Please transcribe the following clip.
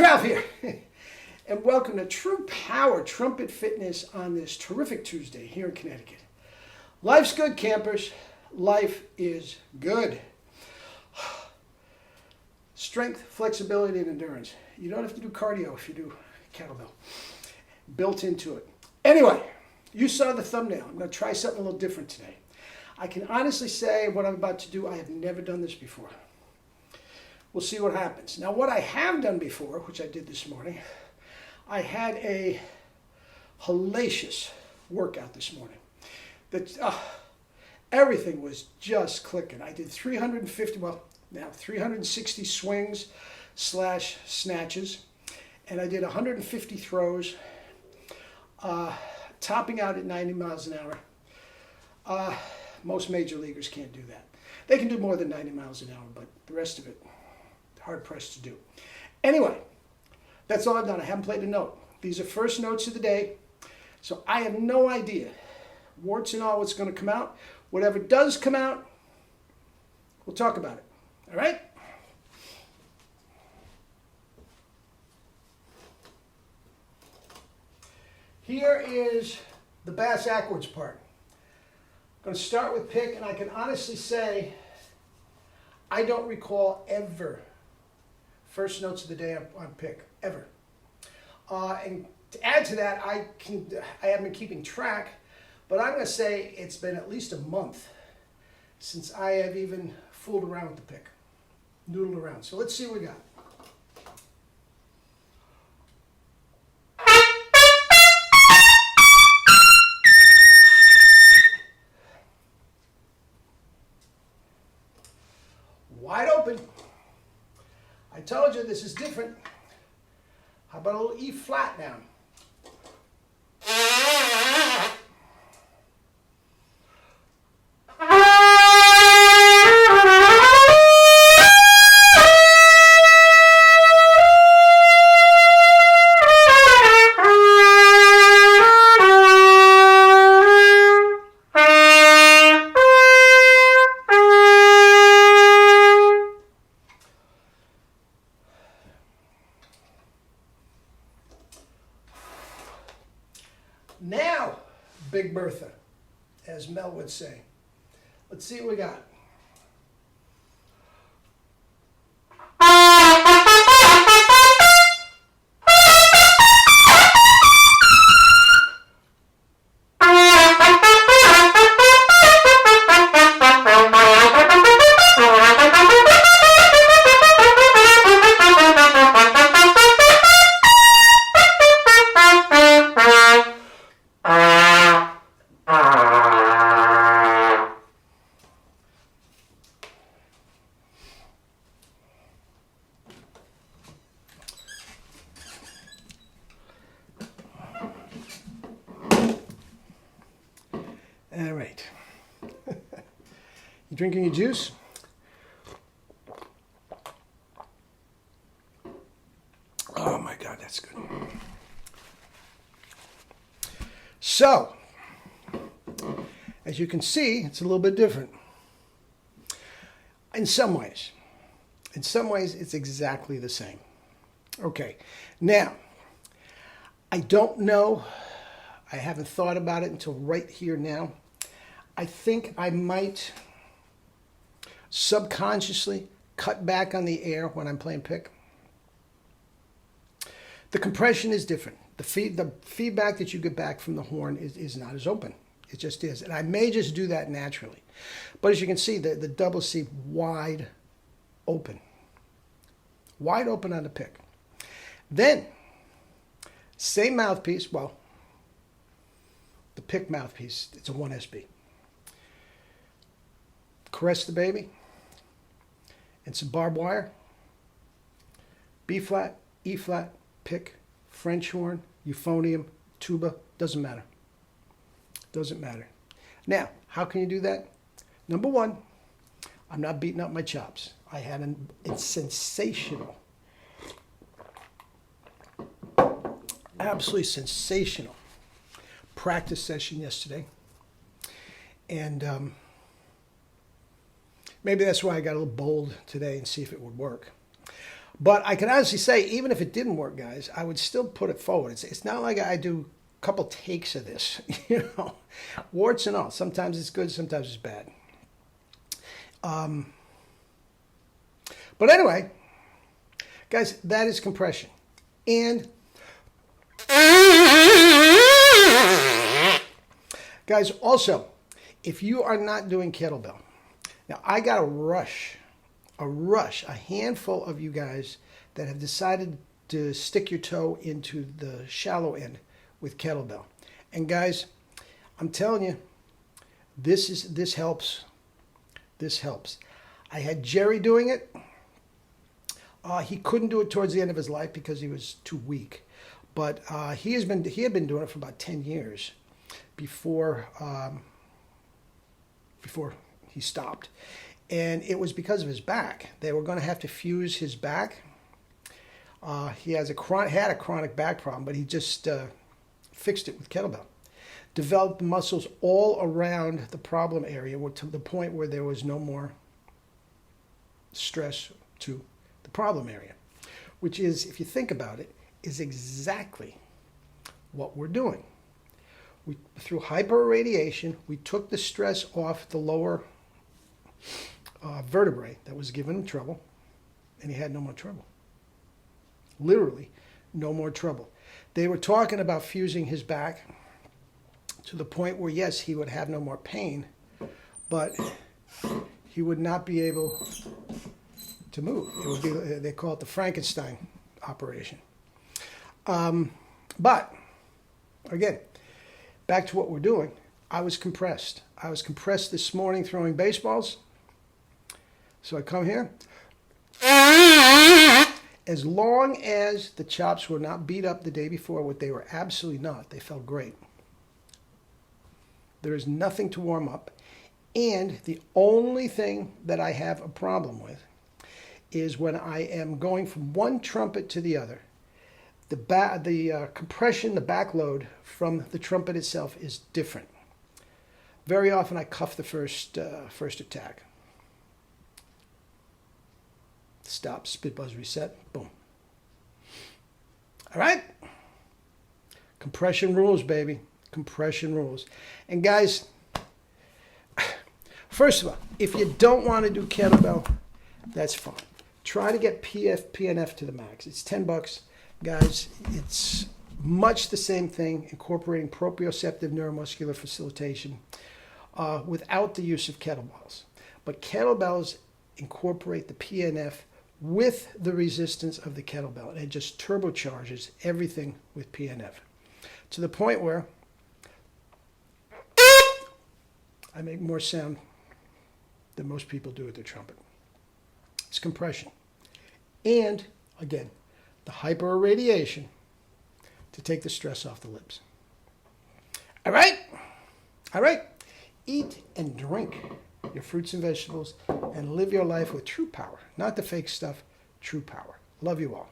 Ralph here, and welcome to True Power Trumpet Fitness on this terrific Tuesday here in Connecticut. Life's good, campers. Life is good. Strength, flexibility, and endurance. You don't have to do cardio if you do kettlebell. Built into it. Anyway, you saw the thumbnail. I'm going to try something a little different today. I can honestly say what I'm about to do, I have never done this before. We'll see what happens. Now, what I have done before, which I did this morning, I had a hellacious workout this morning. Everything was just clicking. I did 360 swings / snatches, and I did 150 throws, topping out at 90 miles an hour. Most major leaguers can't do that. They can do more than 90 miles an hour, but the rest of it, hard pressed to do. Anyway, that's all I've done. I haven't played a note. These are first notes of the day, so I have no idea, warts and all, what's going to come out. Whatever does come out, we'll talk about it. All right? Here is the bass backwards part. I'm going to start with pick, and I can honestly say I don't recall ever first notes of the day on pick, ever. And to add to that, I haven't been keeping track, but I'm going to say it's been at least a month since I have even fooled around with the pick, noodled around. So let's see what we got. Wide open. I told you this is different. How about a little E flat now? Now, Big Bertha, as Mel would say. Let's see what we got. All right. You drinking your juice? Oh my God, that's good. So, as you can see, it's a little bit different. In some ways. In some ways, it's exactly the same. Okay. Now, I don't know. I haven't thought about it until right here now. I think I might subconsciously cut back on the air when I'm playing pick. The compression is different. The feedback that you get back from the horn is not as open. It just is. And I may just do that naturally. But as you can see, the double C wide open. Wide open on the pick. Then, same mouthpiece, well, the pick mouthpiece, it's a 1SB. Caress the baby, and some barbed wire, B flat, E flat, pick, French horn, euphonium, tuba, doesn't matter. Doesn't matter. Now, how can you do that? Number one, I'm not beating up my chops. I had a sensational, absolutely sensational practice session yesterday. And maybe that's why I got a little bold today and see if it would work. But I can honestly say, even if it didn't work, guys, I would still put it forward. It's not like I do a couple takes of this, you know, warts and all. Sometimes it's good, sometimes it's bad. But anyway, guys, that is compression. And guys, also, if you are not doing kettlebell, now I got a handful of you guys that have decided to stick your toe into the shallow end with kettlebell. And guys, I'm telling you, this helps. This helps. I had Jerry doing it. He couldn't do it towards the end of his life because he was too weak. But he had been doing it for about 10 years before he stopped. And it was because of his back. They were going to have to fuse his back. He had a chronic back problem, but he just fixed it with kettlebell. Developed muscles all around the problem area to the point where there was no more stress to the problem area, which is, if you think about it, is exactly what we're doing. Through hyperradiation, we took the stress off the lower vertebrae that was giving him trouble, and he had no more trouble. Literally, no more trouble. They were talking about fusing his back to the point where, yes, he would have no more pain, but he would not be able to move. It would be, they call it the Frankenstein operation. But, again, back to what we're doing, I was compressed. I was compressed this morning throwing baseballs. So I come here. As long as the chops were not beat up the day before, what they were absolutely not, they felt great. There is nothing to warm up. And the only thing that I have a problem with is when I am going from one trumpet to the other. The compression, the backload from the trumpet itself is different. Very often I cuff the first attack. Stop, spit, buzz, reset, boom. All right? Compression rules, baby. Compression rules. And guys, first of all, if you don't want to do kettlebell, that's fine. Try to get PNF to the max. It's $10. Guys, it's much the same thing, incorporating proprioceptive neuromuscular facilitation without the use of kettlebells. But kettlebells incorporate the PNF with the resistance of the kettlebell, and it just turbocharges everything with PNF to the point where I make more sound than most people do with their trumpet. It's compression. And, again, the hyperradiation to take the stress off the lips. All right? All right. Eat and drink your fruits and vegetables and live your life with true power. Not the fake stuff, true power. Love you all.